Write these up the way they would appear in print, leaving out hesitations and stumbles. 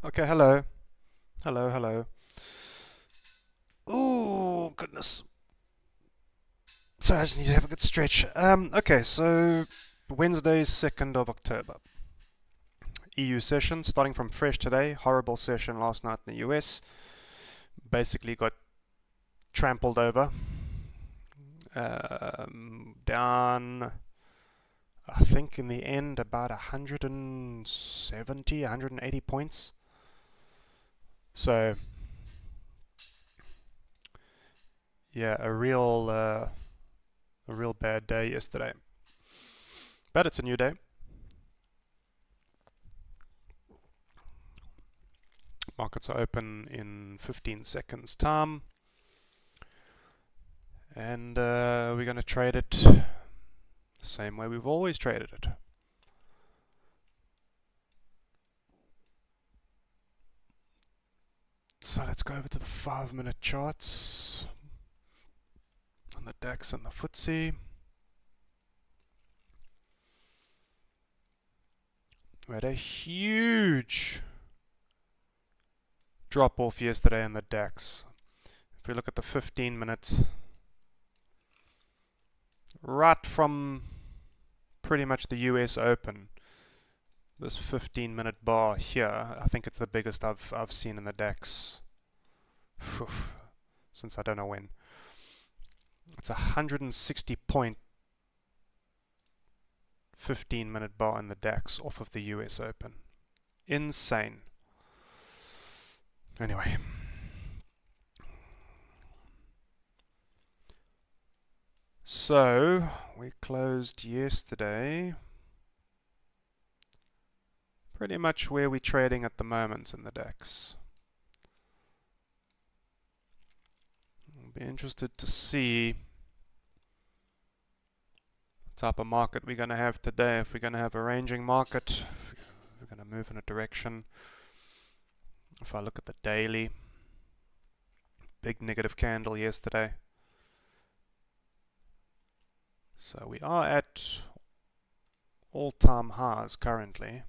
Okay, hello. Hello, hello. Ooh, goodness. So I just need to have a good stretch. Okay, so Wednesday, 2nd of October. EU session starting from fresh today. Horrible session last night in the US. Basically got trampled over. Down, I think in the end, about 170, 180 points. So, yeah, a real bad day yesterday. But it's a new day. Markets are open in 15 seconds time, and we're going to trade it the same way we've always traded it. So let's go over to the 5-minute charts on the DAX and the FTSE. We had a huge drop off yesterday in the DAX. If we look at the 15 minutes, right from pretty much the US Open, this 15-minute bar here, I think it's the biggest I've seen in the DAX since I don't know when. It's a 160 point 15-minute bar in the DAX off of the US Open. Insane. Anyway. So, we closed yesterday pretty much where we're trading at the moment in the DAX. I'll be interested to see what type of market we're going to have today. If we're going to have a ranging market, if we're going to move in a direction. If I look at the daily, big negative candle yesterday. So we are at all-time highs currently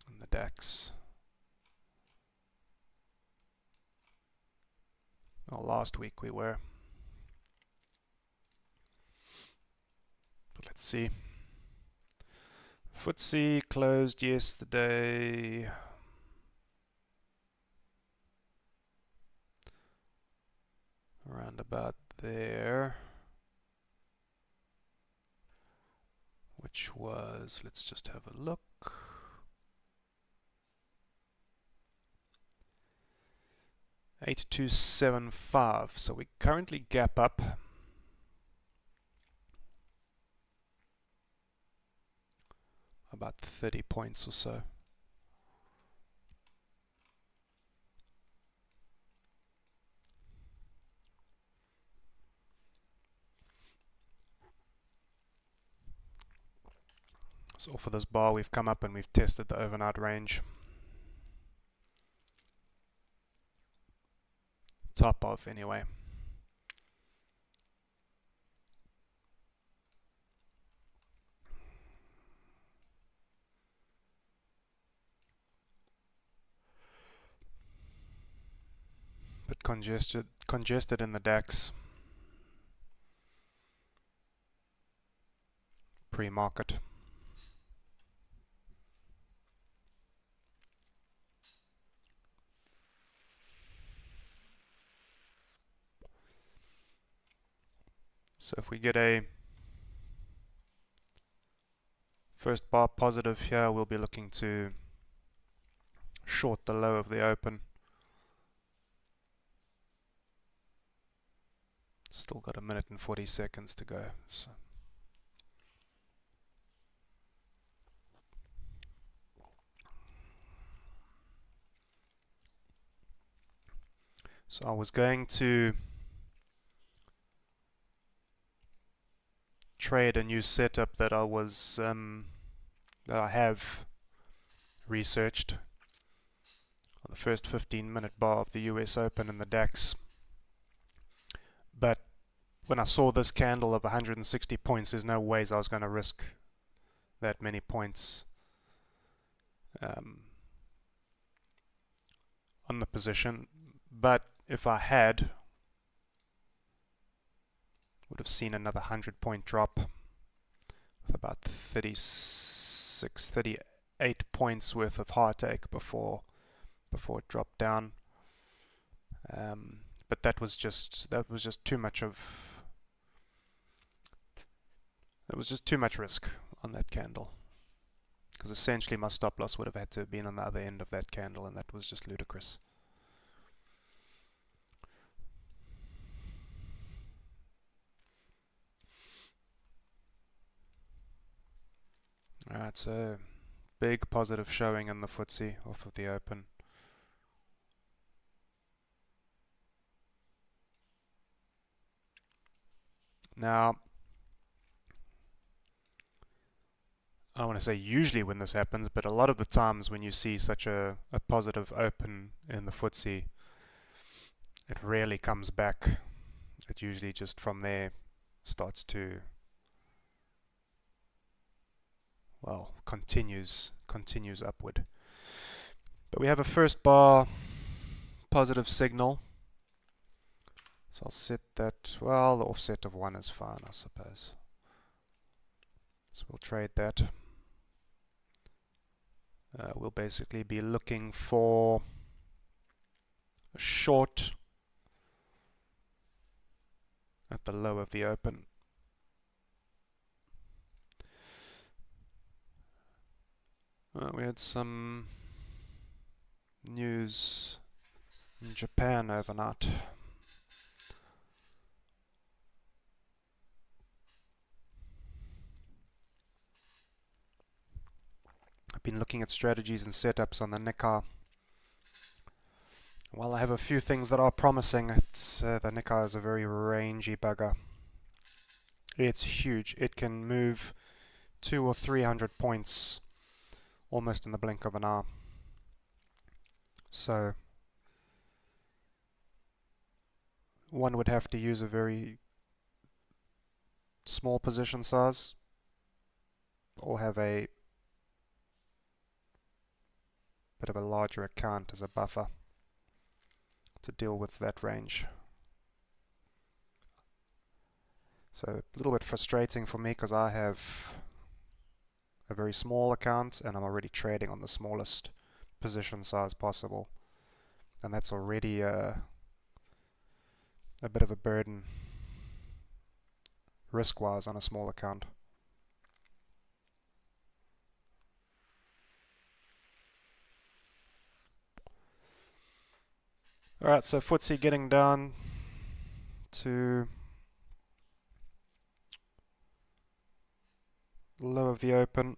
in the DAX. Well, last week we were. But let's see. FTSE closed yesterday around about there, which was, let's just have a look, $8,275. So we currently gap up about 30 points or so. So for this bar we've come up and we've tested the overnight range. Top off anyway. But congested in the DAX pre-market. So if we get a first bar positive here, we'll be looking to short the low of the open. Still got a minute and 40 seconds to go. So I was going to trade a new setup that I have researched on the first 15-minute bar of the US Open and the DAX. But when I saw this candle of 160 points, there's no ways I was going to risk that many points on the position, but if I had, would have seen another 100-point drop with about 36, 38 points worth of heartache before it dropped down. But that was just too much risk on that candle, because essentially my stop loss would have had to have been on the other end of that candle, and that was just ludicrous. Alright, so big positive showing in the FTSE off of the open. Now, I want to say usually when this happens, but a lot of the times when you see such a positive open in the FTSE, it rarely comes back. It usually just from there starts to, well, continues upward. But we have a first bar positive signal. So I'll set that, well, the offset of 1 is fine, I suppose. So we'll trade that. We'll basically be looking for a short at the low of the open. We had some news in Japan overnight. I've been looking at strategies and setups on the Nikkei. Well, I have a few things that are promising. The Nikkei is a very rangy bugger. It's huge. It can move 200 or 300 points almost in the blink of an eye. So one would have to use a very small position size or have a bit of a larger account as a buffer to deal with that range. So a little bit frustrating for me because I have a very small account and I'm already trading on the smallest position size possible, and that's already a bit of a burden risk-wise on a small account. Alright, so FTSE getting down to low of the open.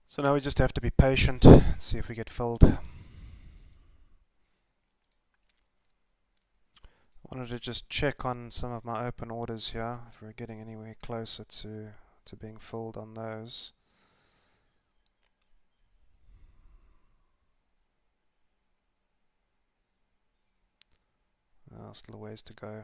So now we just have to be patient and see if we get filled. I wanted to just check on some of my open orders here, if we're getting anywhere closer to being filled on those. Still a ways to go.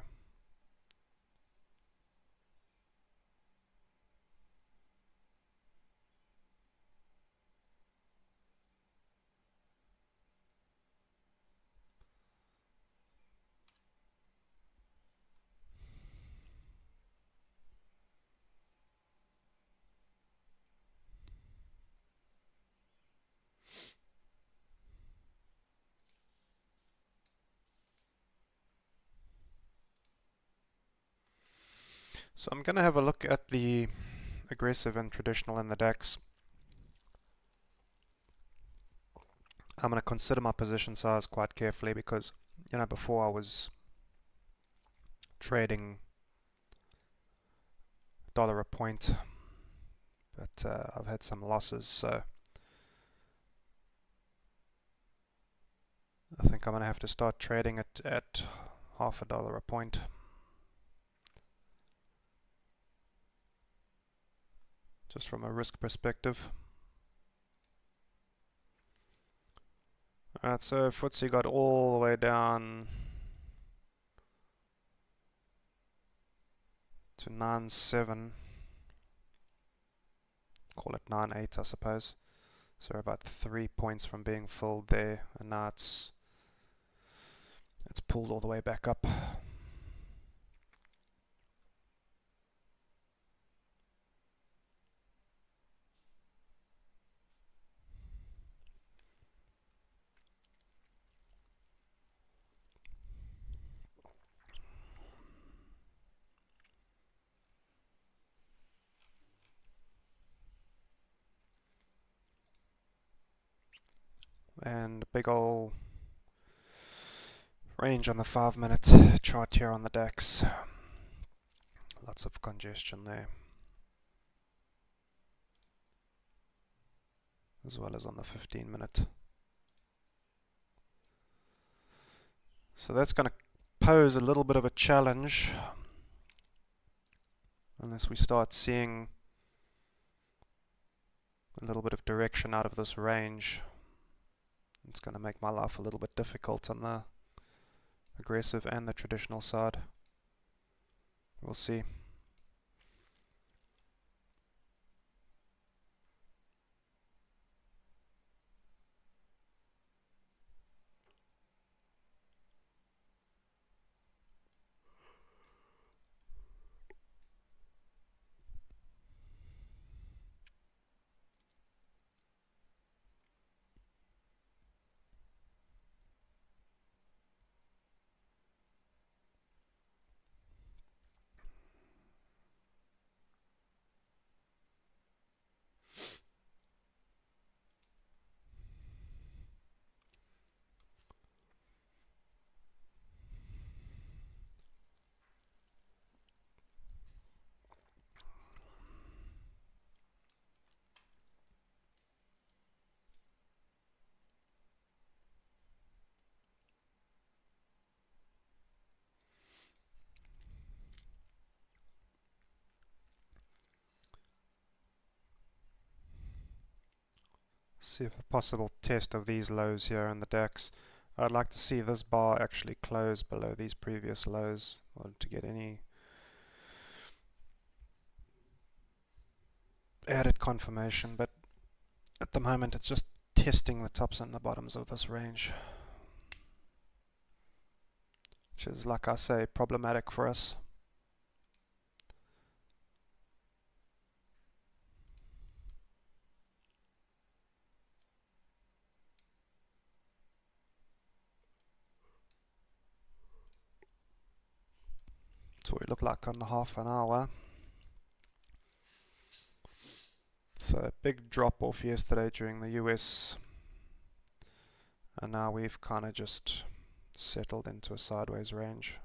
So I'm going to have a look at the aggressive and traditional in the DAX. I'm going to consider my position size quite carefully because, before I was trading dollar a point, but I've had some losses, so I think I'm going to have to start trading it at $0.50 a point. Just from a risk perspective. Alright, so FTSE got all the way down to 9.7. Call it 9.8, I suppose. So we're about 3 points from being filled there, and now it's pulled all the way back up. And big ol' range on the 5-minute chart here on the DAX. Lots of congestion there, as well as on the 15-minute. So that's going to pose a little bit of a challenge unless we start seeing a little bit of direction out of this range. It's going to make my life a little bit difficult on the aggressive and the traditional side. We'll see. See if a possible test of these lows here in the DAX. I'd like to see this bar actually close below these previous lows to get any added confirmation, but at the moment it's just testing the tops and the bottoms of this range, which is, like I say, problematic for us. That's what we look like on the half an hour. So a big drop off yesterday during the US, and now we've kind of just settled into a sideways range.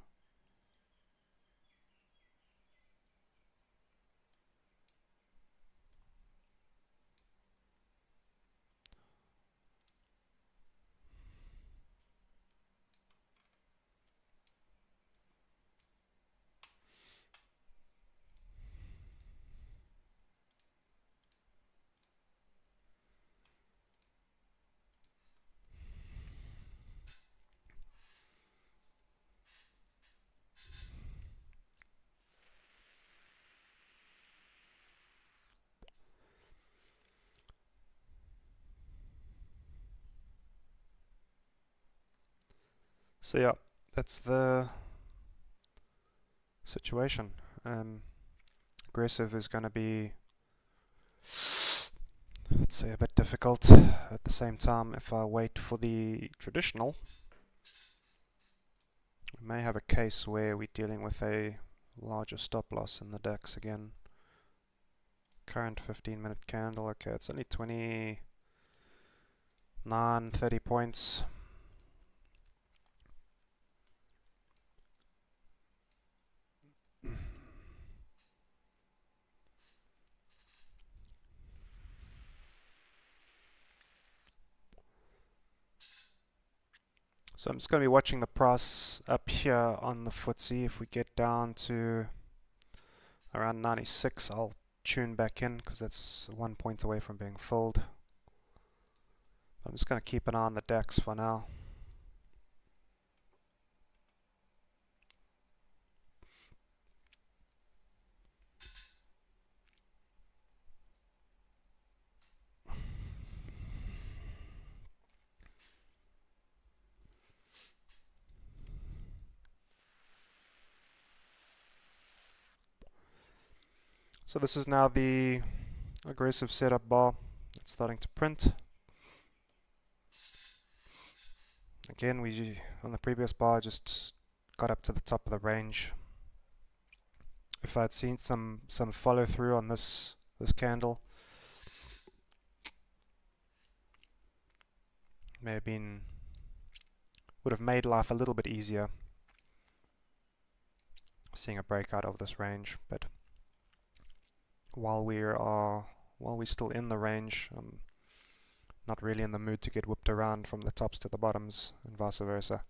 So yeah, that's the situation. Aggressive is going to be, let's say, a bit difficult. At the same time, if I wait for the traditional, we may have a case where we're dealing with a Larger stop loss in the DAX again. Current 15-minute candle. Okay, it's only 29, 30 points. So I'm just going to be watching the price up here on the FTSE. If we get down to around 96, I'll tune back in because that's 1 point away from being filled. I'm just going to keep an eye on the DAX for now. So this is now the aggressive setup bar. It's starting to print. Again, we on the previous bar just got up to the top of the range. If I'd seen some follow through on this candle, would have made life a little bit easier seeing a breakout of this range. But while we're still in the range, I'm not really in the mood to get whipped around from the tops to the bottoms and vice versa.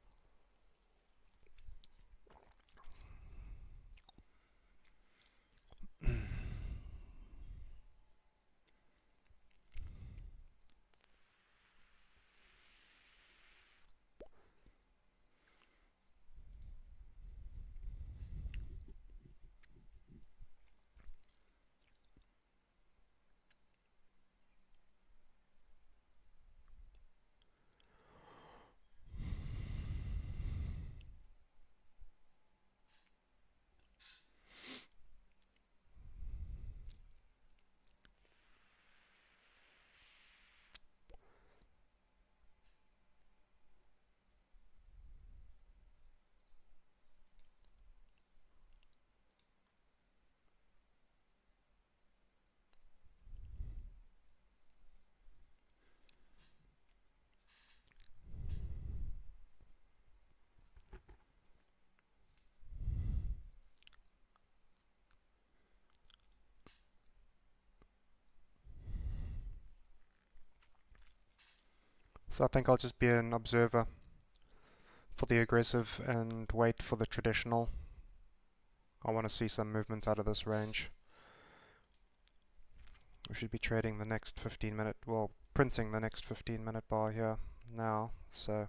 So I think I'll just be an observer for the aggressive and wait for the traditional. I want to see some movement out of this range. We should be trading the next 15-minute, well, printing the next 15-minute bar here now. So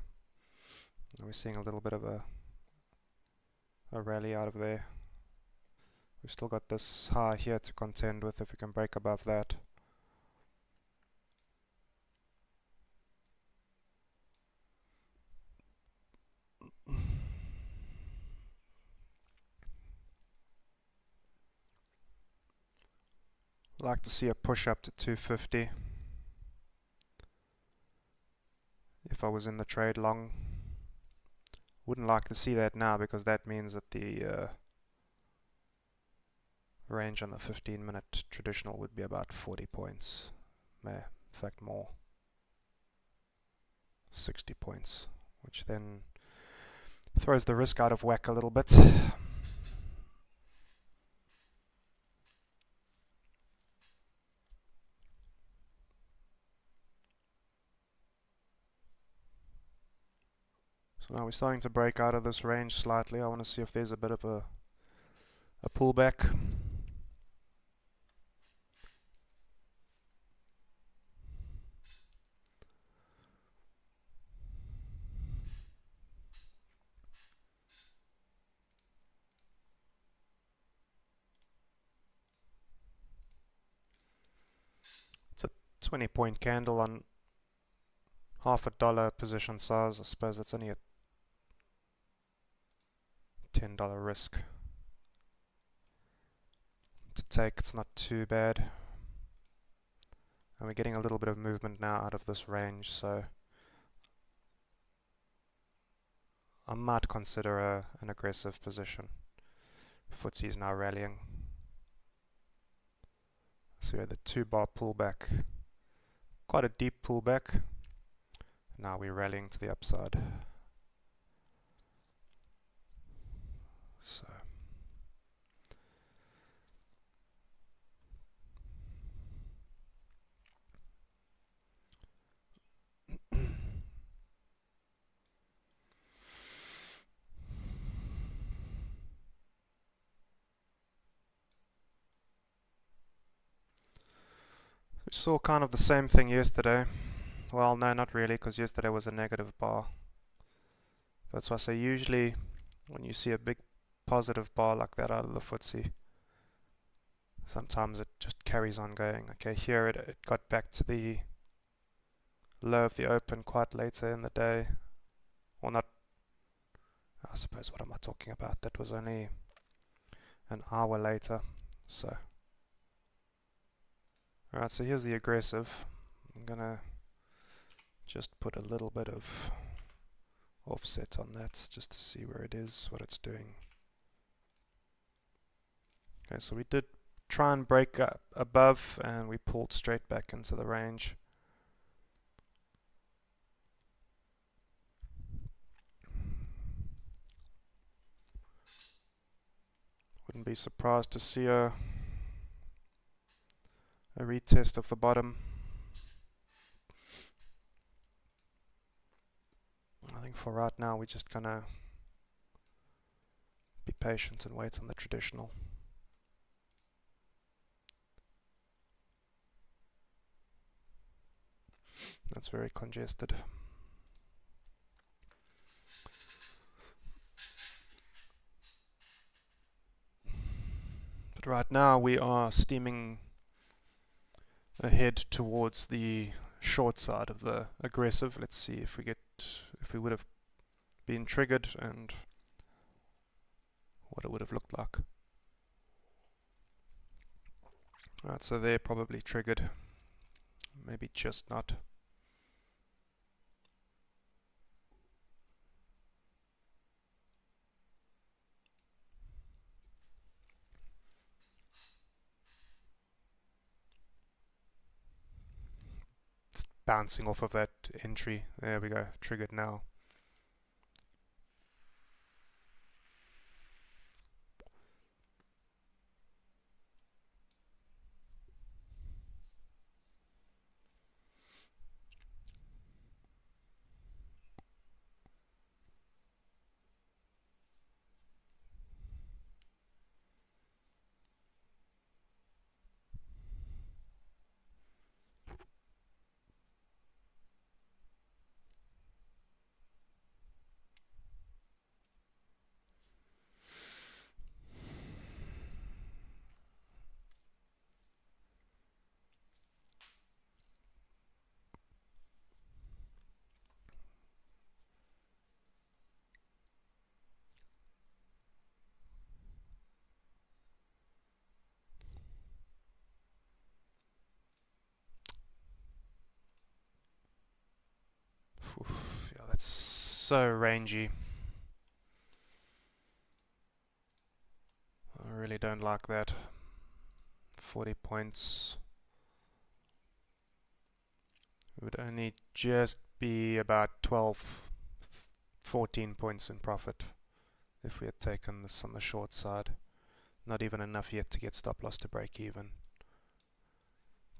we're seeing a little bit of a rally out of there. We've still got this high here to contend with if we can break above that. Like to see a push up to 250 if I was in the trade long. Wouldn't like to see that now because that means that the range on the 15-minute traditional would be about 40 points. In fact more, 60 points, which then throws the risk out of whack a little bit. So now we're starting to break out of this range slightly. I want to see if there's a bit of a pullback. It's a 20-point candle on $0.50 position size. I suppose that's only a $10 risk to take. It's not too bad. And we're getting a little bit of movement now out of this range, so I might consider an aggressive position. FTSE is now rallying. So we had the 2-bar pullback, quite a deep pullback. Now we're rallying to the upside. So we saw kind of the same thing yesterday. Well, no, not really, because yesterday was a negative bar. That's why I say usually when you see a big positive bar like that out of the FTSE, sometimes it just carries on going. Okay, here it got back to the low of the open quite later in the day. Or not, I suppose, what am I talking about? That was only an hour later. So, alright, so here's the aggressive. I'm gonna just put a little bit of offset on that just to see where it is, what it's doing. Okay, so we did try and break up above and we pulled straight back into the range. Wouldn't be surprised to see a retest of the bottom. I think for right now we're just gonna be patient and wait on the traditional. That's very congested. But right now we are steaming ahead towards the short side of the aggressive. Let's see if we would have been triggered and what it would have looked like. Alright, so they're probably triggered. Maybe just not. It's bouncing off of that entry. There we go, triggered now. Oof, yeah, that's so rangy. I really don't like that. 40 points. It would only just be about 12, 14 points in profit if we had taken this on the short side. Not even enough yet to get stop loss to break even.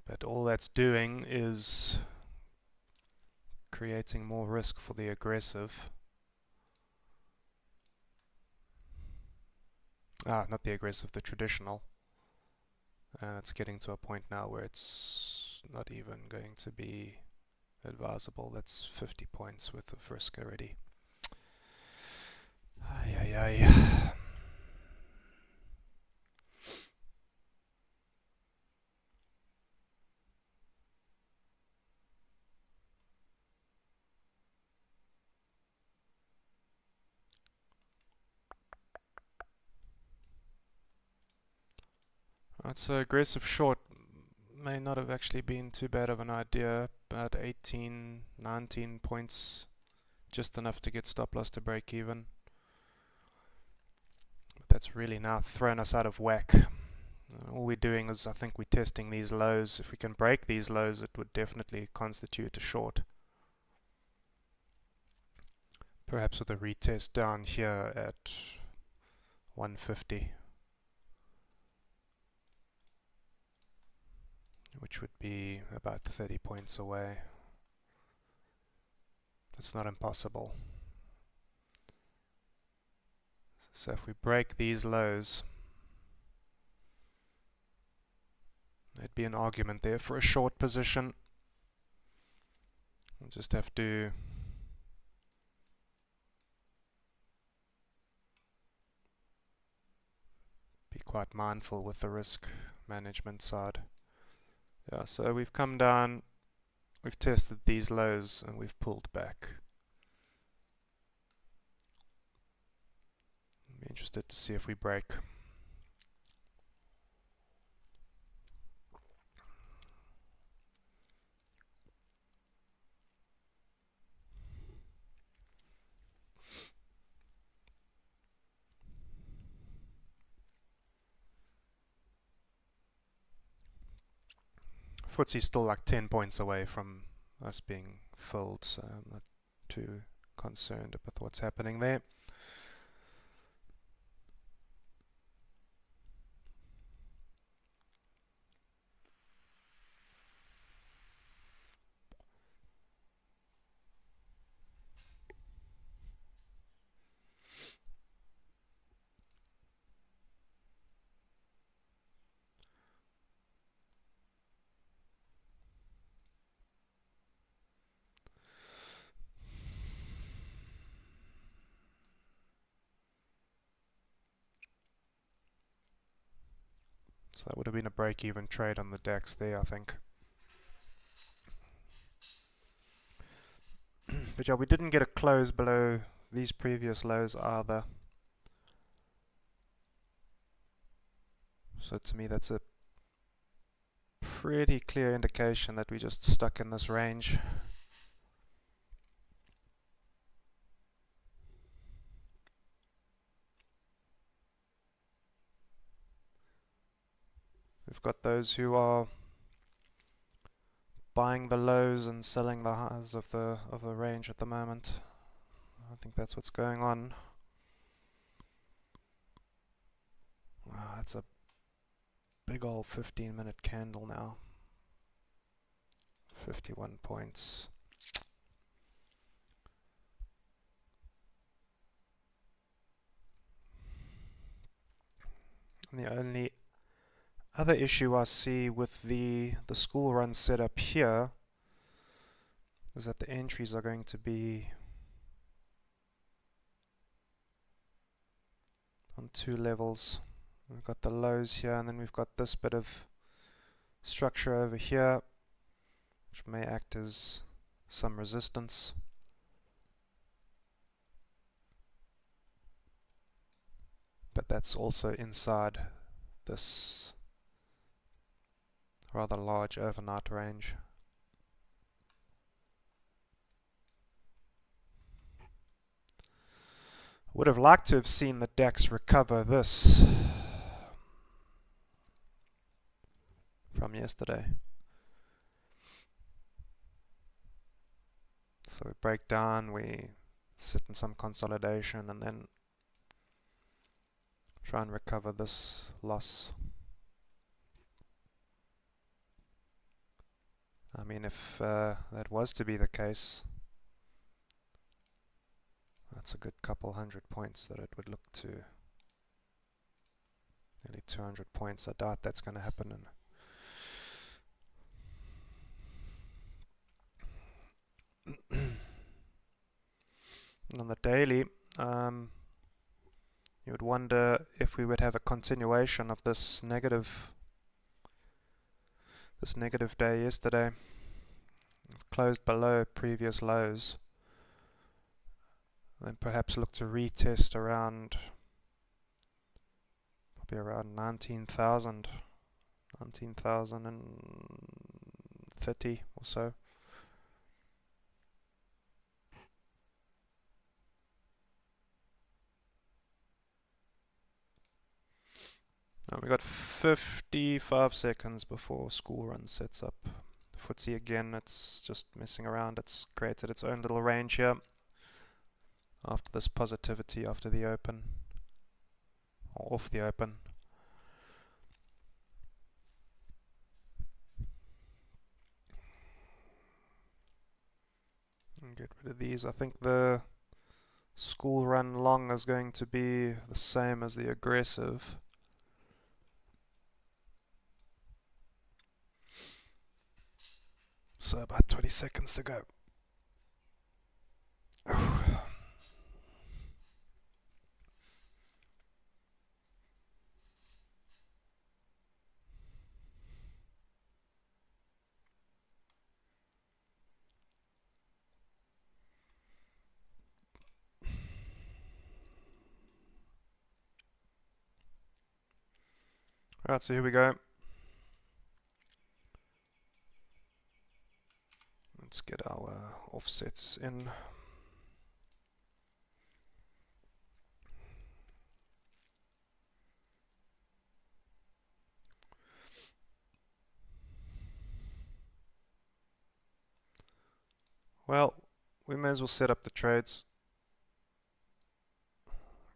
But all that's doing is creating more risk for the aggressive. Not the aggressive, the traditional. And it's getting to a point now where it's not even going to be advisable. That's 50 points worth of risk already. Ay, ay, ay. Right, so aggressive short may not have actually been too bad of an idea. About 18, 19 points, just enough to get stop loss to break even. But that's really now thrown us out of whack. All we're doing is, I think we're testing these lows. If we can break these lows, it would definitely constitute a short. Perhaps with a retest down here at 150, which would be about 30 points away. That's not impossible. So if we break these lows, there'd be an argument there for a short position. We'll just have to be quite mindful with the risk management side. Yeah, so we've come down, we've tested these lows, and we've pulled back. Be interested to see if we break. FTSE's still like 10 points away from us being filled, so I'm not too concerned with what's happening there. So that would have been a break-even trade on the DAX there, I think. But yeah, we didn't get a close below these previous lows either. So to me that's a pretty clear indication that we just stuck in this range. We've got those who are buying the lows and selling the highs of the range at the moment. I think that's what's going on. Wow, that's a big old 15-minute candle now. 51 points. And the only other issue I see with the school run setup here is that the entries are going to be on two levels. We've got the lows here, and then we've got this bit of structure over here, which may act as some resistance. But that's also inside this rather large overnight range. Would have liked to have seen the DAX recover this from yesterday. So we break down, we sit in some consolidation, and then try and recover this loss. I mean, if that was to be the case, that's a good couple hundred points that it would look to. Nearly 200 points. I doubt that's going to happen. And on the daily, you would wonder if we would have a continuation of this negative day yesterday. It closed below previous lows. Then perhaps look to retest around, probably around 19,030 or so. We got 55 seconds before school run sets up. FTSE again, it's just messing around. It's created its own little range here after this positivity after the open, or off the open. And get rid of these. I think the school run long is going to be the same as the aggressive. So about 20 seconds to go. Alright, so here we go. Let's get our offsets in. Well, we may as well set up the trades.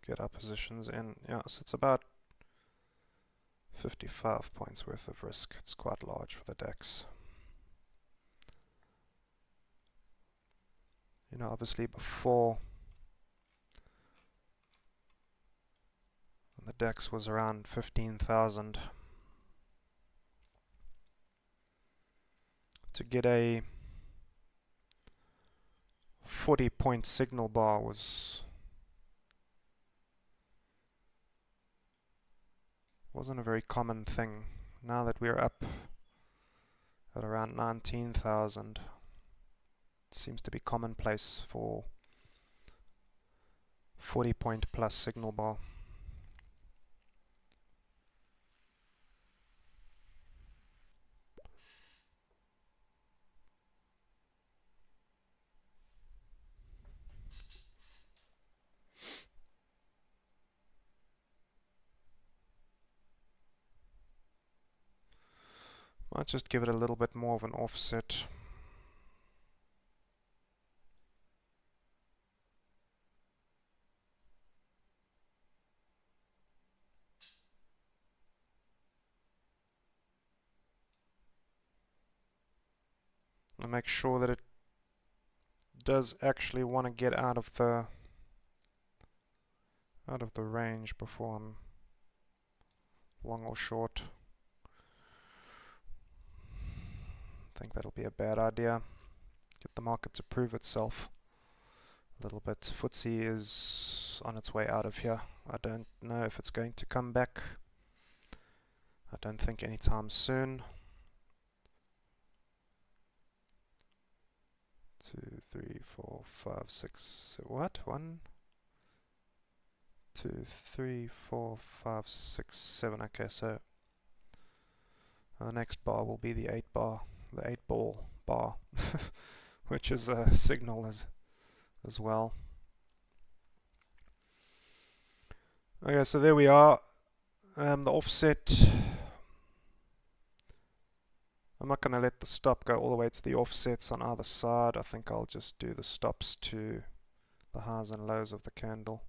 Get our positions in. Yeah, so it's about 55 points worth of risk. It's quite large for the DAX. You know, obviously before the DAX was around 15,000. To get a 40-point signal bar wasn't a very common thing. Now that we're up at around 19,000, it seems to be commonplace for 40-point plus signal bar. Might just give it a little bit more of an offset. And make sure that it does actually want to get out of the range before I'm long or short. I think that'll be a bad idea. Get the market to prove itself a little bit. FTSE is on its way out of here. I don't know if it's going to come back. I don't think anytime soon. 2, 3, 4, 5, 6. What? 1, 2, 3, 4, 5, 6, 7. Okay, so the next bar will be the 8 ball bar, which is a signal as well. Okay, so there we are. The offset. I'm not going to let the stop go all the way to the offsets on either side. I think I'll just do the stops to the highs and lows of the candle.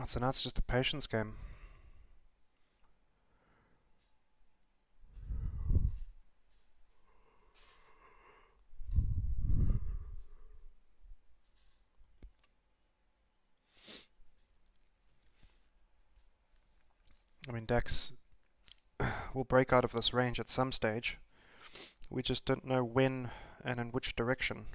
So now it's just a patience game. I mean, DAX will break out of this range at some stage. We just don't know when and in which direction.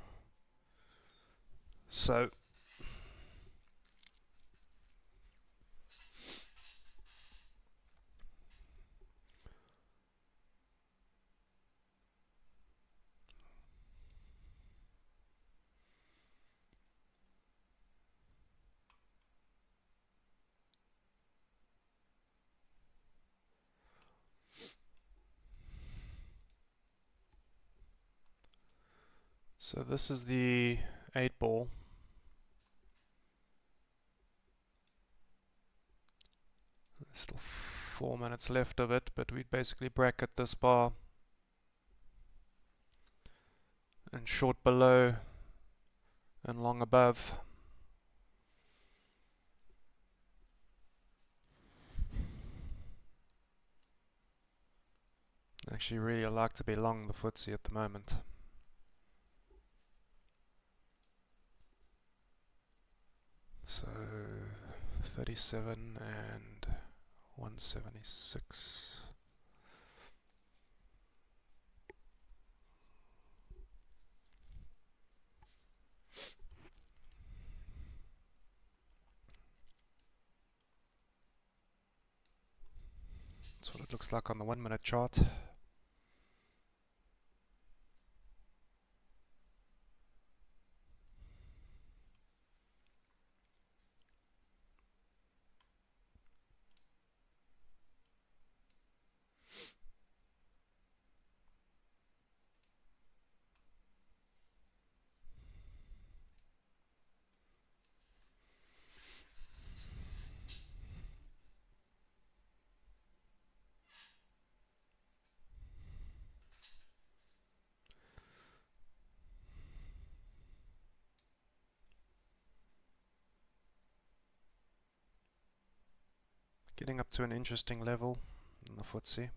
So this is the 8 ball. There's still 4 minutes left of it, but we'd basically bracket this bar and short below and long above. Actually really like to be long the FTSE at the moment. So 37 and 176. That's what it looks like on the 1 minute chart. Getting up to an interesting level in the FTSE.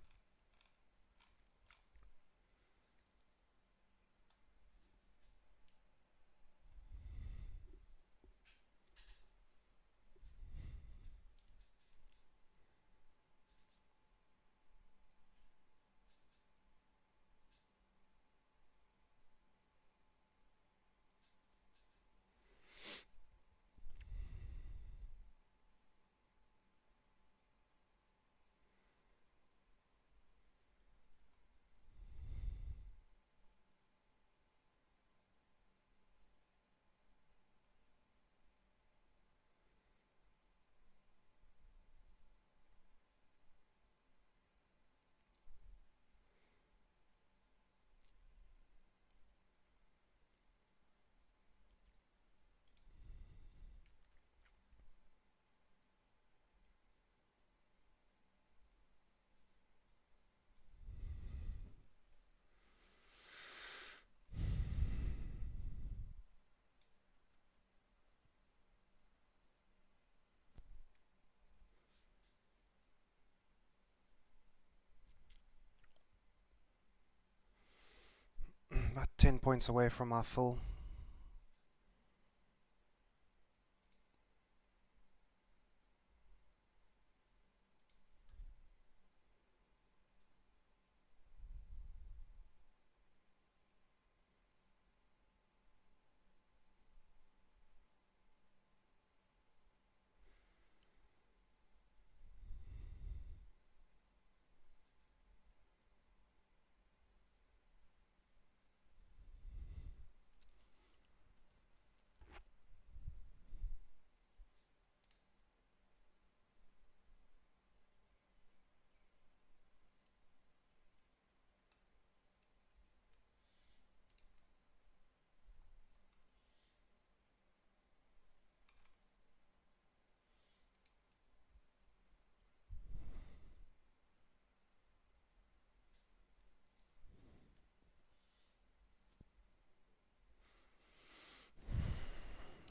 About 10 points away from our full.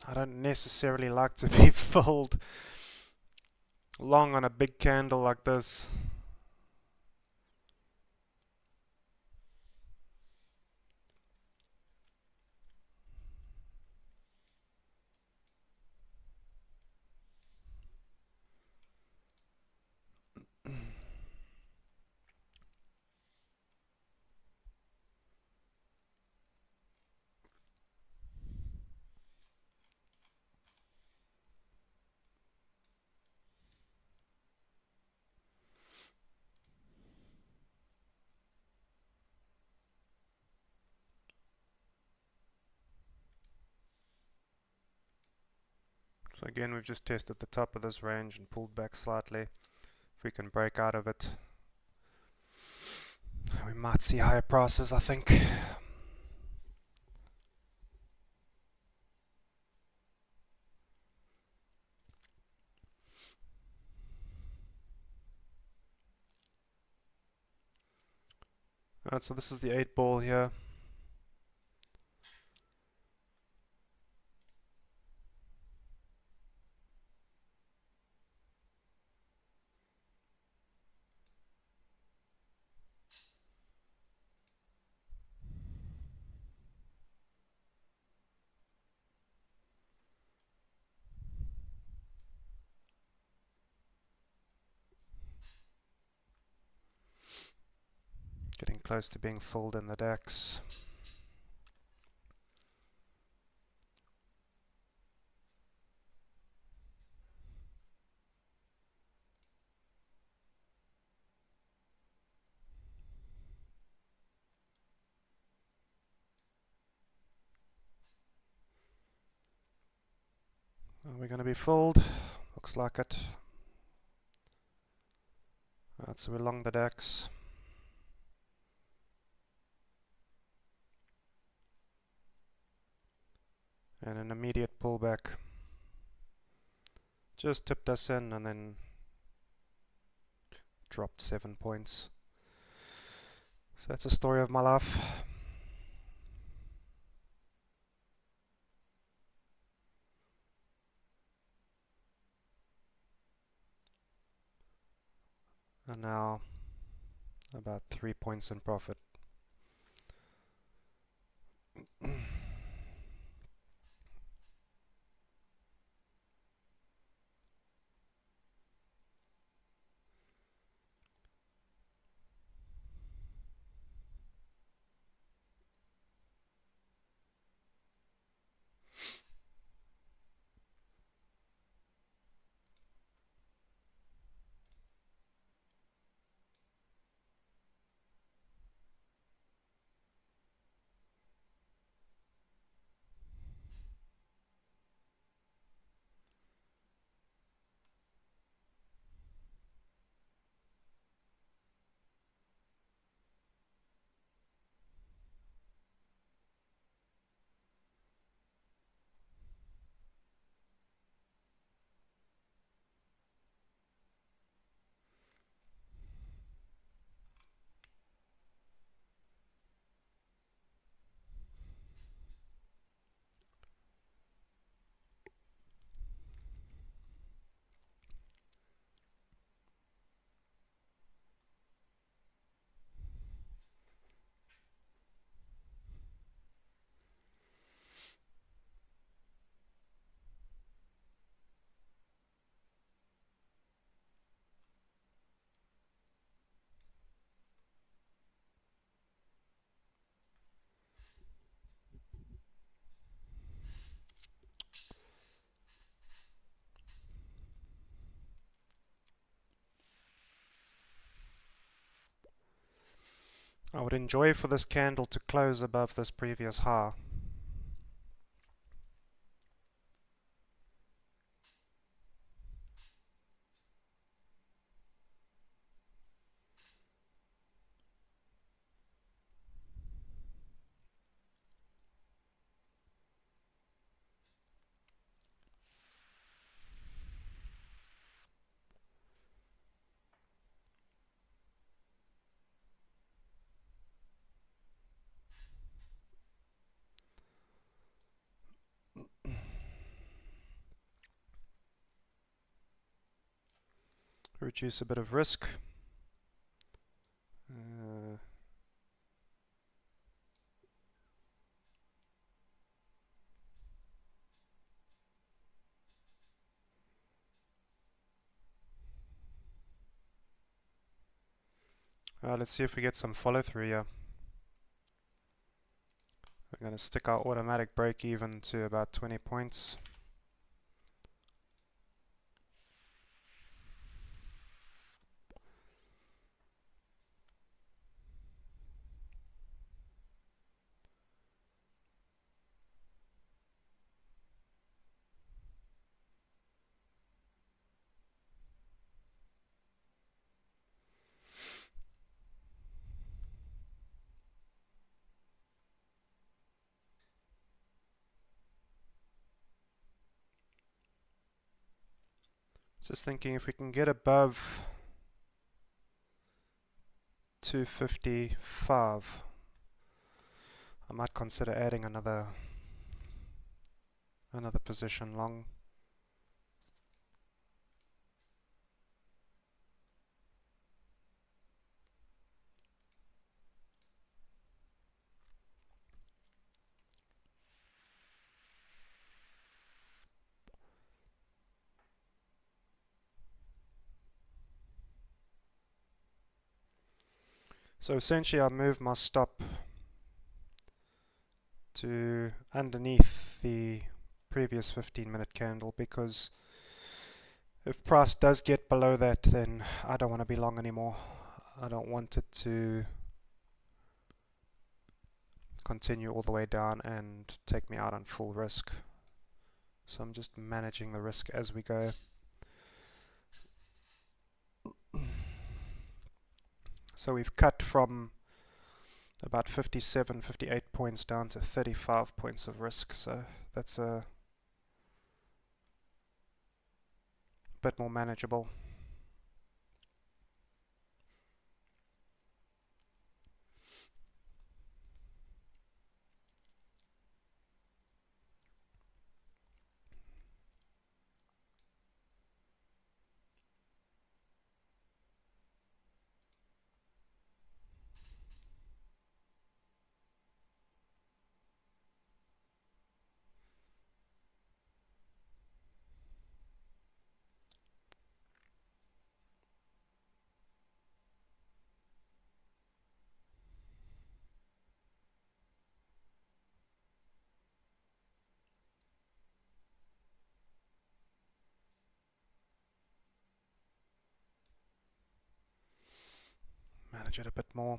I don't necessarily like to be filled long on a big candle like this. So again, we've just tested the top of this range and pulled back slightly. If we can break out of it, we might see higher prices, I think. Alright, so this is the 8 ball here. Getting close to being filled in the DAX. Are we going to be filled? Looks like it. Alright, so we're long the DAX. And an immediate pullback. Just tipped us in and then dropped 7 points. So that's a story of my life. And now about 3 points in profit. I would enjoy for this candle to close above this previous high. reduce a bit of risk. Let's see if we get some follow through here. We're going to stick our automatic break even to about 20 points. Just thinking if we can get above 255, I might consider adding another position long. So essentially I moved my stop to underneath the previous 15-minute candle, because if price does get below that, then I don't want to be long anymore. I don't want it to continue all the way down and take me out on full risk. So I'm just managing the risk as we go. So we've cut from about 57, 58 points down to 35 points of risk. So that's a bit more manageable. Manage it a bit more.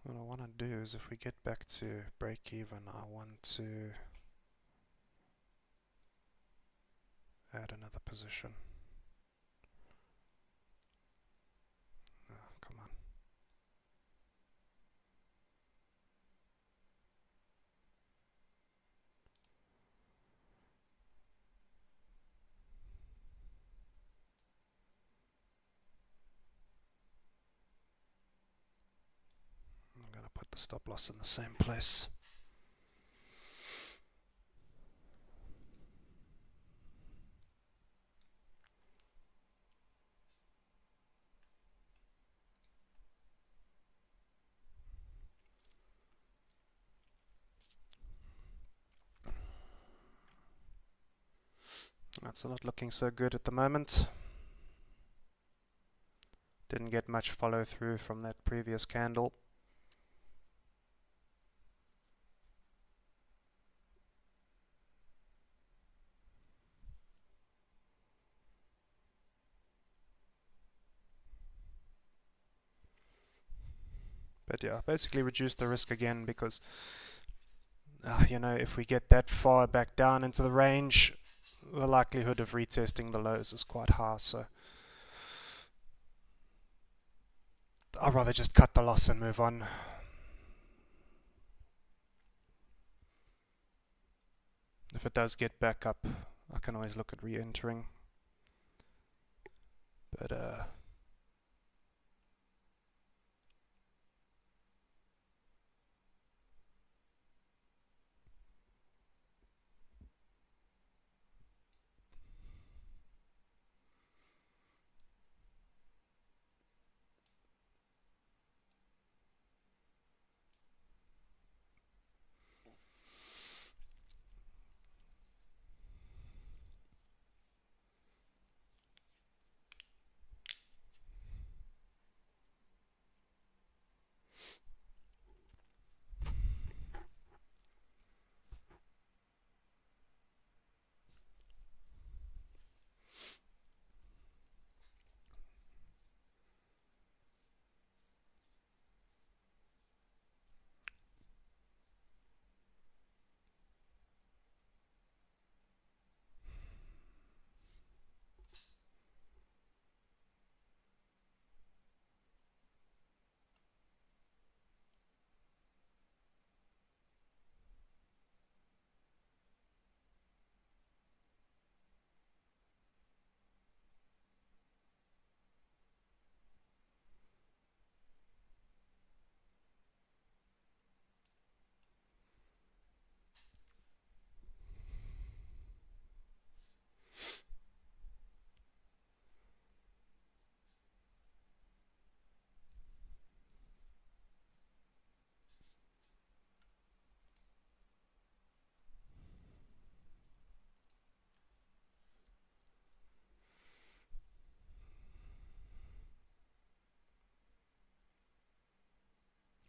What I want to do is, if we get back to break even, I want to add another position. Oh, come on. I'm going to put the stop loss in the same place. That's not looking so good at the moment. Didn't get much follow through from that previous candle. But yeah, basically reduced the risk again, because you know, if we get that far back down into the range, the likelihood of retesting the lows is quite high. So I'd rather just cut the loss and move on. If it does get back up, I can always look at re-entering. But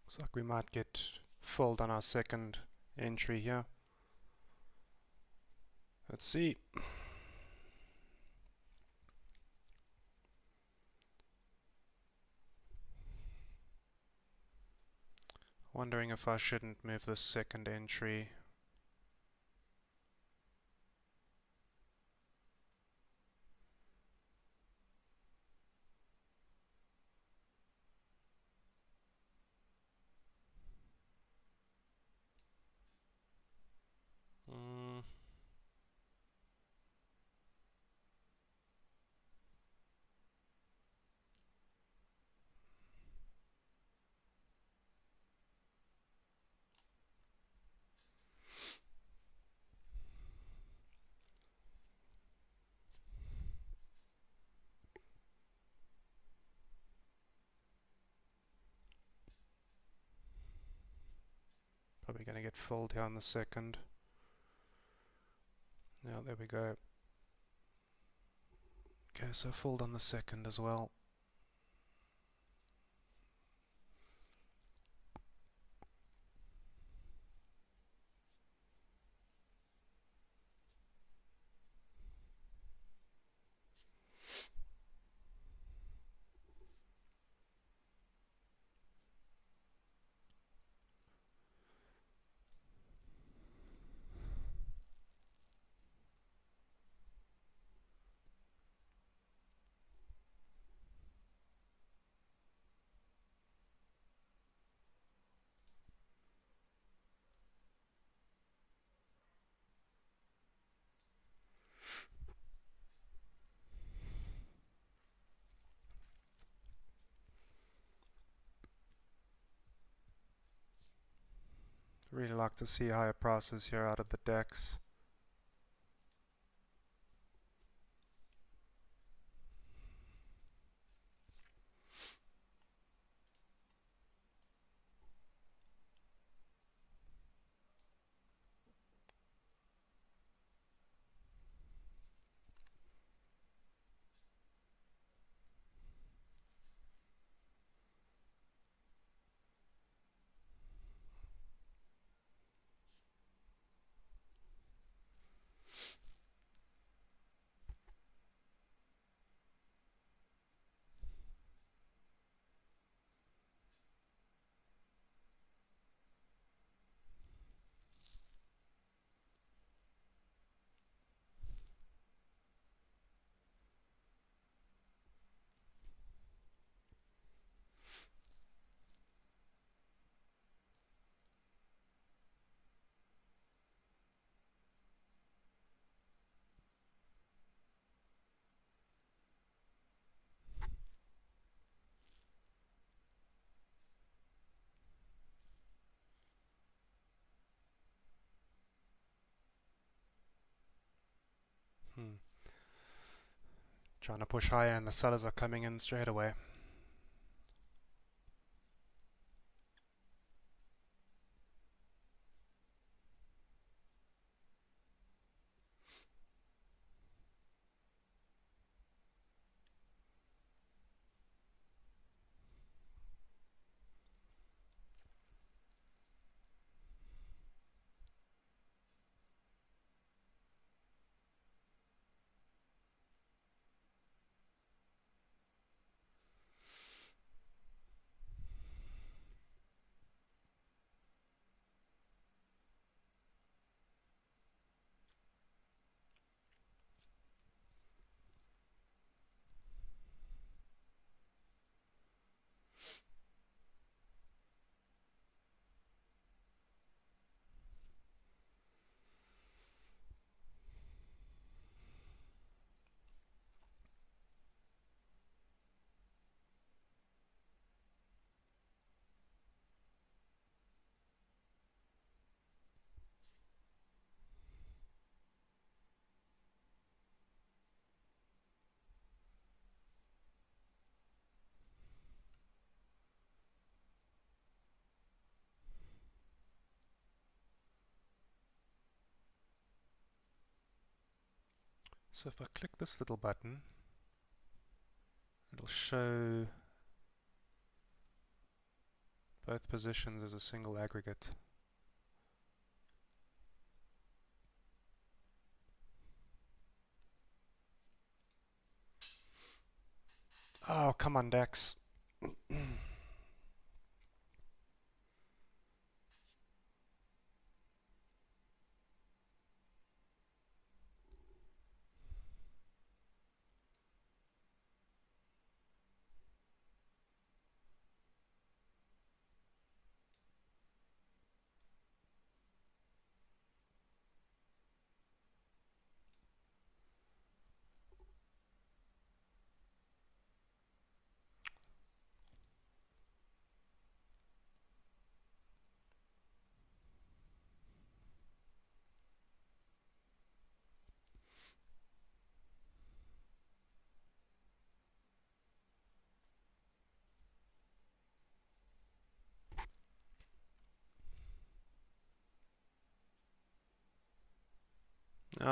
looks like we might get filled on our second entry here. Let's see. Wondering if I shouldn't move this second entry. Probably going to get filled here on the second. Now there we go. Okay, so filled on the second as well. Really like to see higher prices here out of the DAX. Trying to push higher and the sellers are coming in straight away. So if I click this little button, it'll show both positions as a single aggregate. Oh, come on, DAX.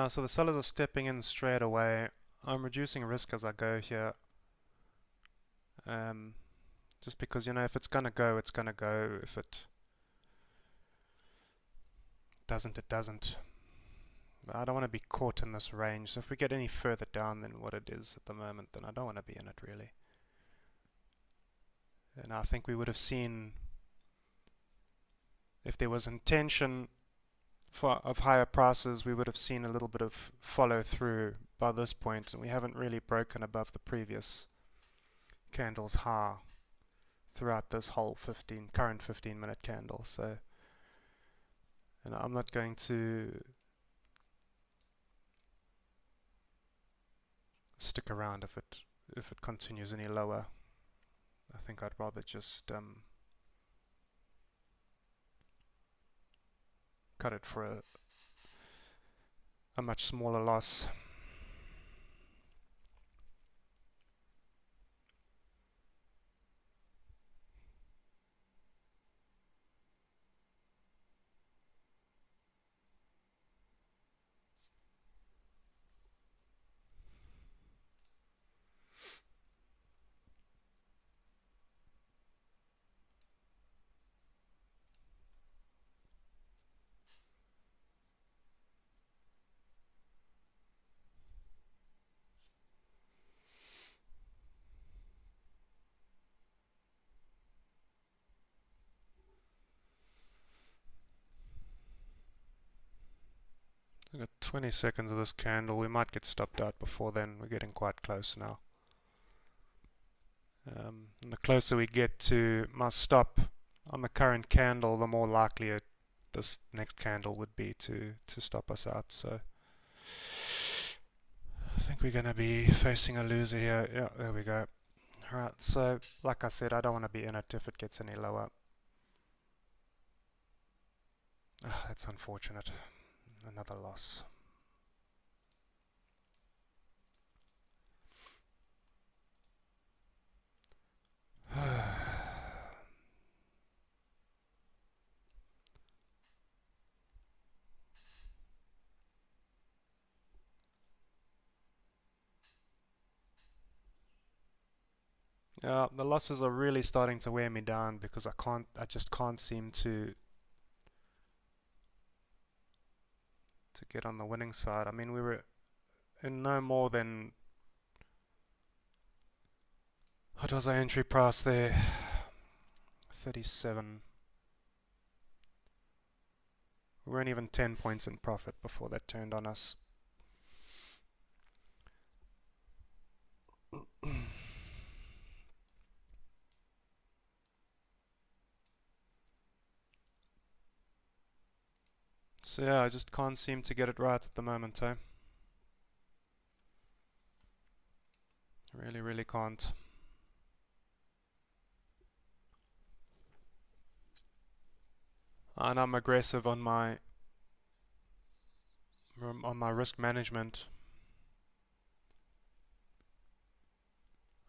So the sellers are stepping in straight away. I'm reducing risk as I go here. Just because, if it's gonna go, it's gonna go. If it doesn't, it doesn't. I don't want to be caught in this range. So if we get any further down than what it is at the moment, then I don't want to be in it really. And I think we would have seen, if there was intention of higher prices, we would have seen a little bit of follow through by this point, and we haven't really broken above the previous candle's high throughout this whole current 15-minute candle. So, and I'm not going to stick around if it continues any lower. I think I'd rather just cut it for a much smaller loss. We've got 20 seconds of this candle. We might get stopped out before then. We're getting quite close now. And the closer we get to my stop on the current candle, the more likely this next candle would be to stop us out. So I think we're going to be facing a loser here. Yeah, there we go. Alright, so like I said, I don't want to be in it if it gets any lower. That's unfortunate. Another loss. Yeah, the losses are really starting to wear me down because I just can't seem to get on the winning side. I mean, we were in no more than, what was our entry price there? 37. We weren't even 10 points in profit before that turned on us. So yeah, I just can't seem to get it right at the moment, eh? Really, really can't. And I'm aggressive on my risk management,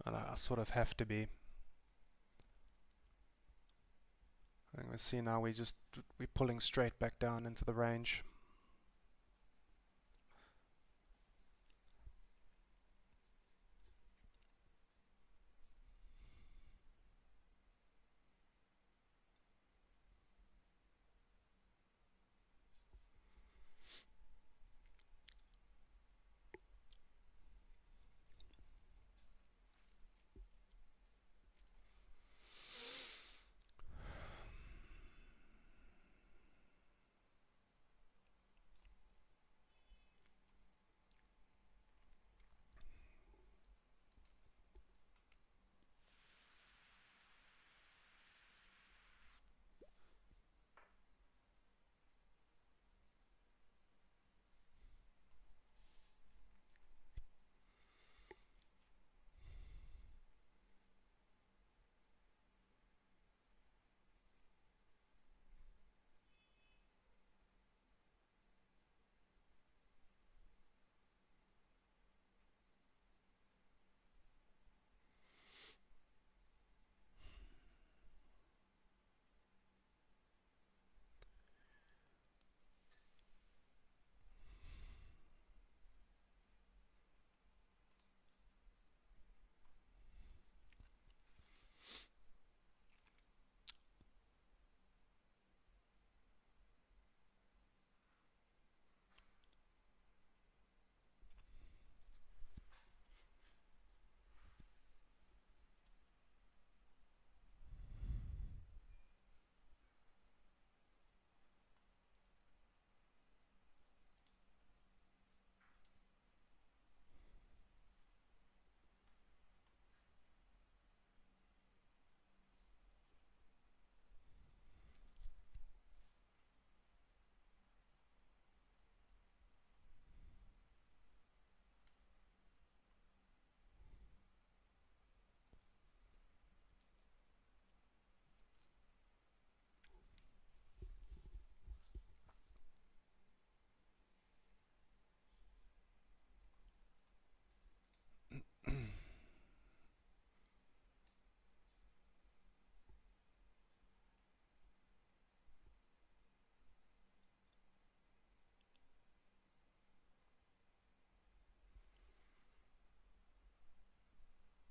and I sort of have to be. I think we see now we're pulling straight back down into the range.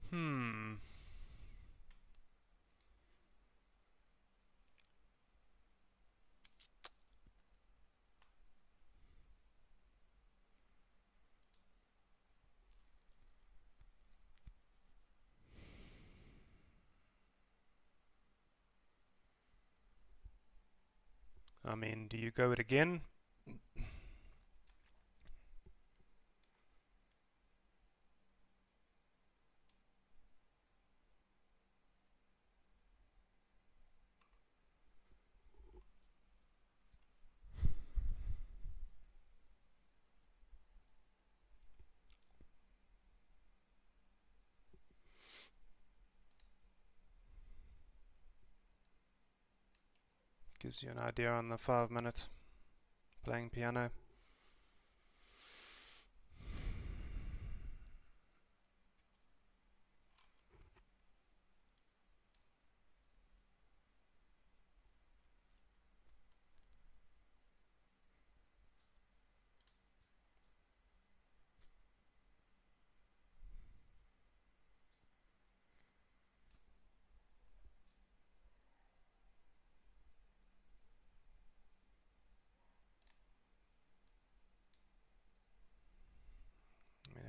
Hmm. I mean, do you go it again? Gives you an idea on the 5 minute playing piano.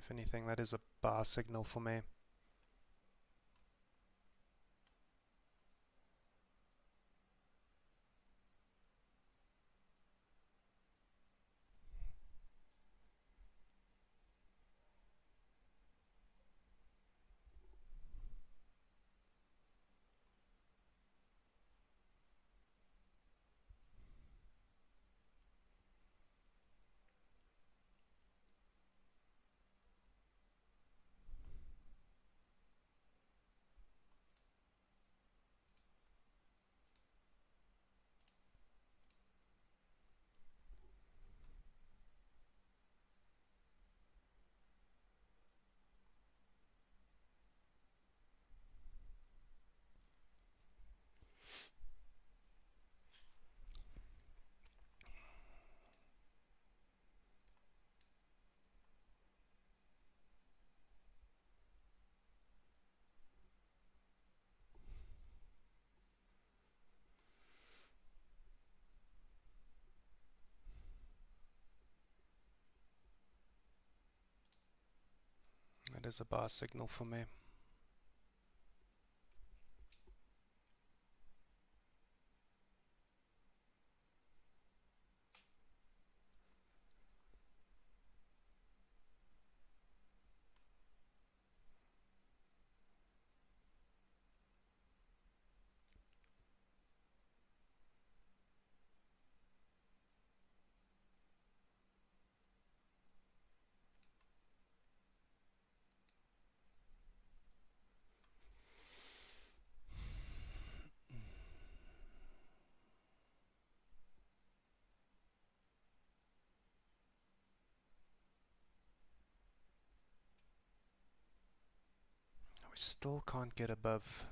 If anything, that is a bar signal for me. That is a bar signal for me. We still can't get above.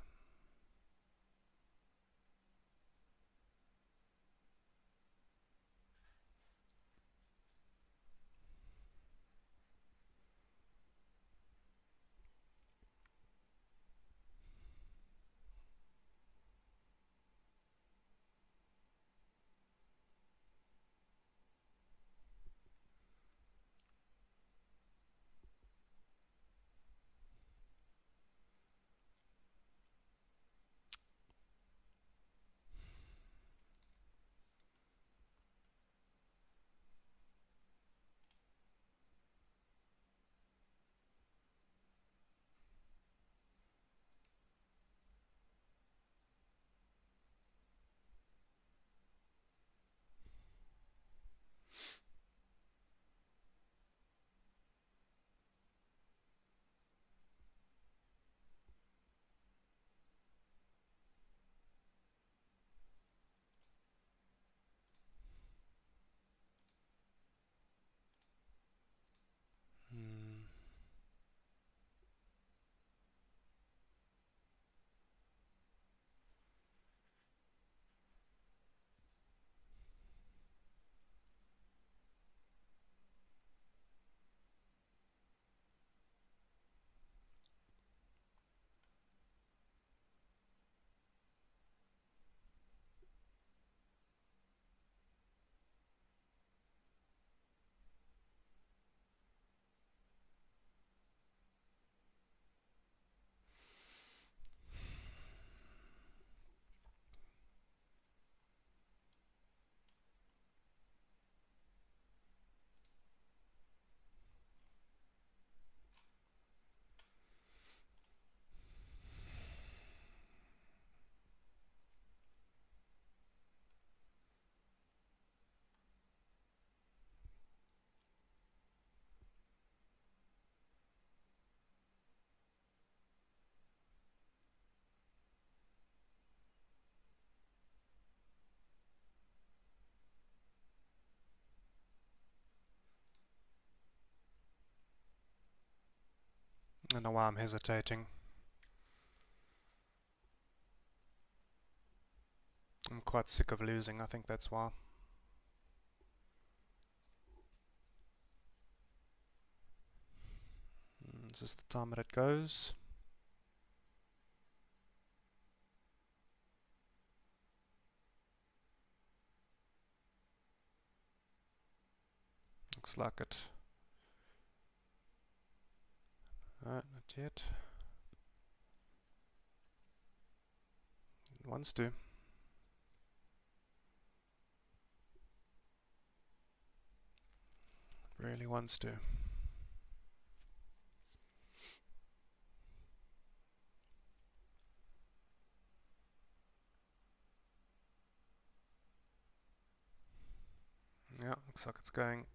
I don't know why I'm hesitating. I'm quite sick of losing, I think that's why. Is this the time that it goes? Looks like it. Not yet. It wants to. Really wants to. Yeah, looks like it's going.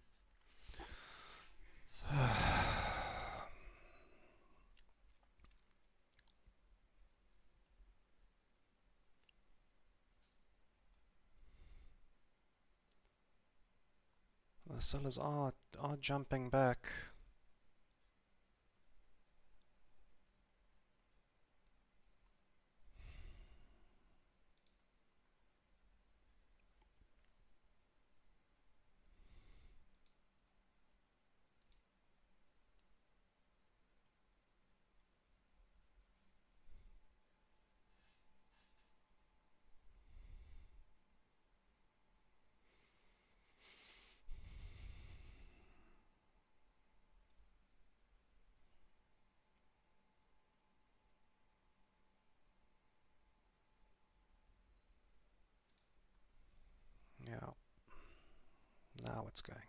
The sellers are jumping back. Yeah. Now it's going.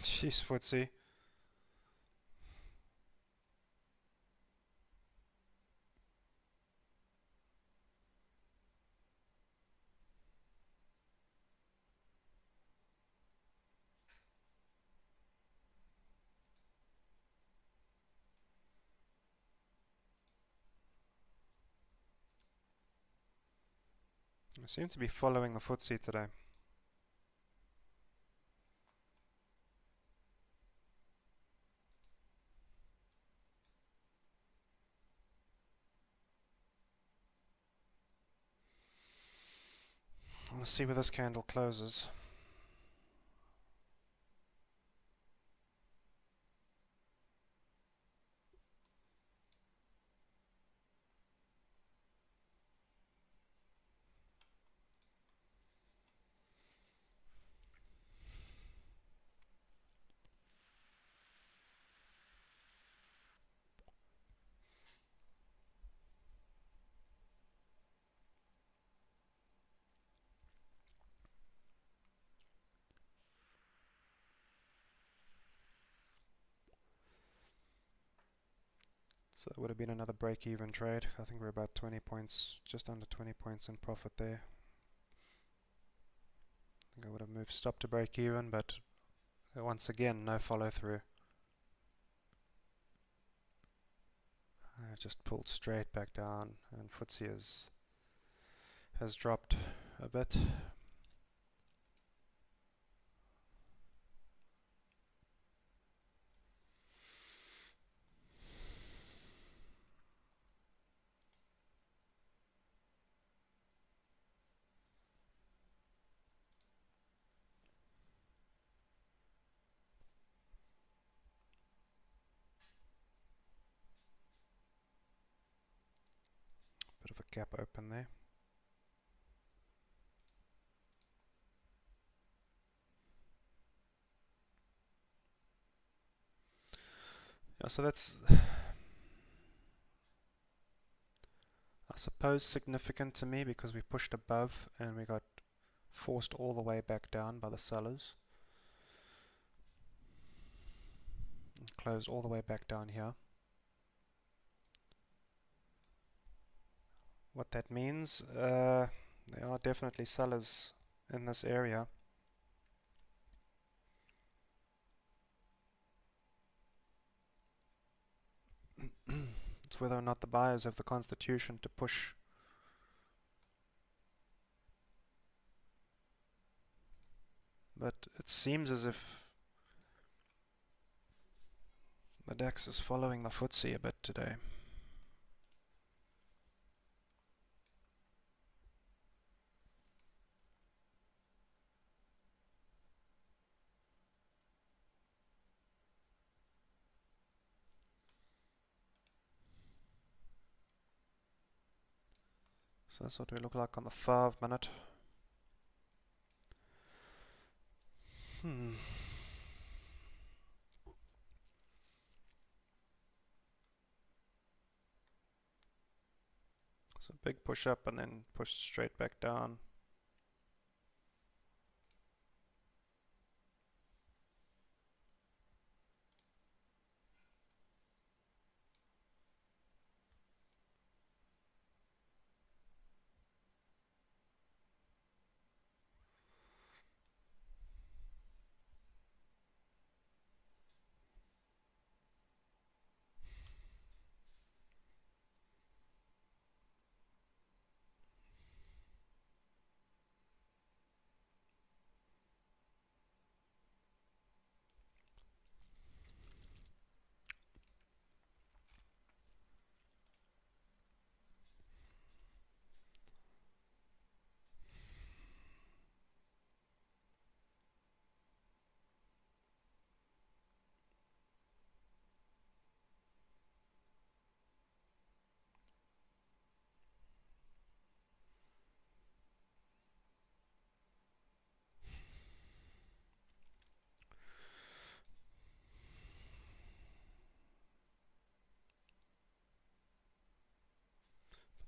Jeez, FTSE. I seem to be following the FTSE today. Let's see where this candle closes. So that would have been another break-even trade. I think we're about 20 points, just under 20 points in profit there. I think I would have moved stop to break even, but once again, no follow through. I just pulled straight back down, and FTSE has dropped a bit. Bit of a gap open there. Yeah, so that's, I suppose, significant to me because we pushed above and we got forced all the way back down by the sellers. And closed all the way back down here. What that means, there are definitely sellers in this area. It's whether or not the buyers have the constitution to push. But it seems as if the DAX is following the FTSE a bit today. So that's what we look like on the 5-minute. So big push up and then push straight back down.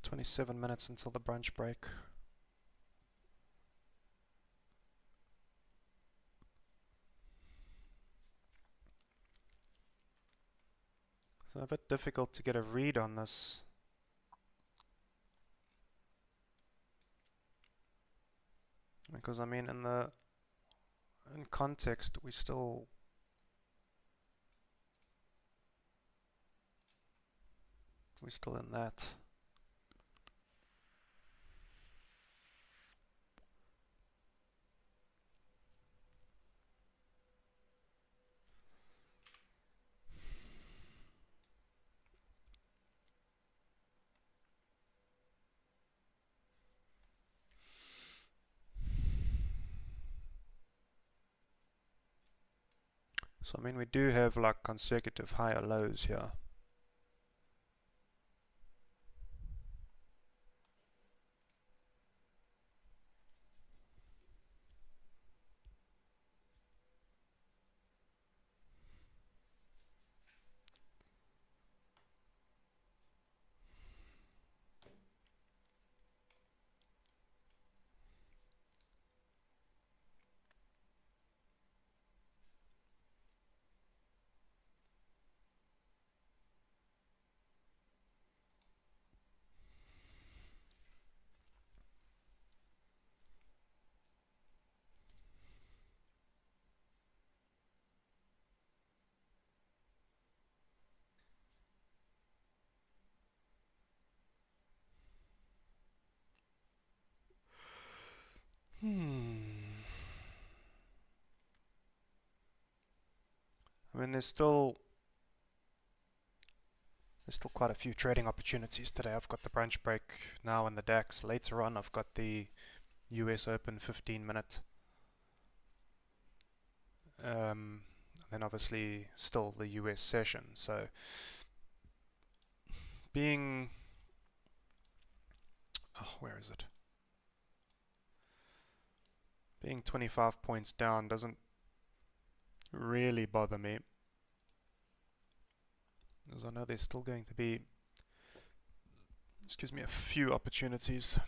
"27 minutes until the brunch break." So a bit difficult to get a read on this. Because I mean, in context, we're still in that. So I mean, we do have like consecutive higher lows here. I mean, there's still quite a few trading opportunities today. I've got the brunch break now in the DAX. Later on, I've got the US Open 15-minute. And then obviously still the US session. So being, where is it? Being 25 points down doesn't really bother me, as I know there's still going to be, a few opportunities.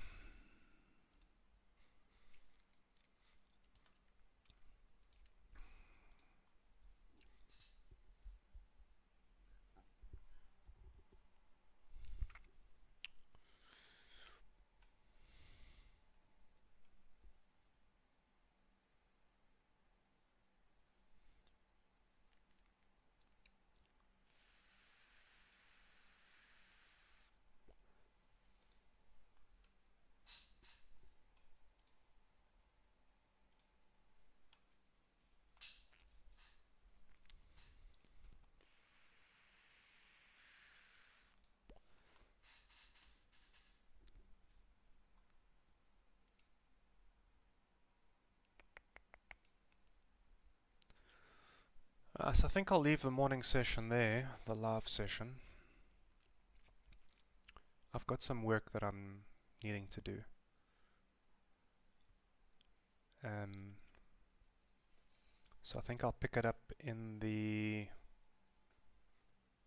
So I think I'll leave the morning session there, the live session. I've got some work that I'm needing to do. So I think I'll pick it up in the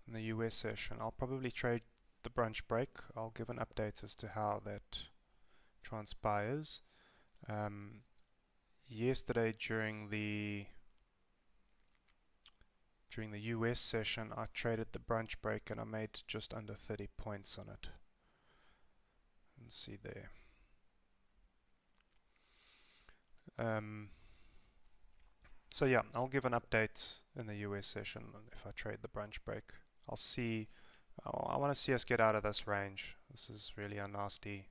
US session. I'll probably trade the brunch break. I'll give an update as to how that transpires. Yesterday during the US session, I traded the brunch break and I made just under 30 points on it. Let's see there. So yeah, I'll give an update in the US session if I trade the brunch break. I'll see. I want to see us get out of this range. This is really a nasty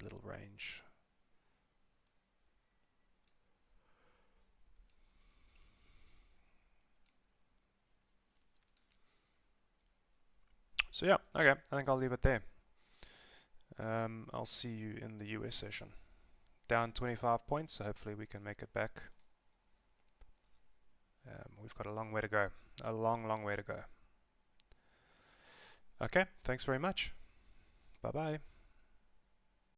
little range. So yeah, okay, I think I'll leave it there. I'll see you in the US session. Down 25 points, so hopefully we can make it back. We've got a long way to go. A long way to go. Okay, thanks very much. Bye-bye.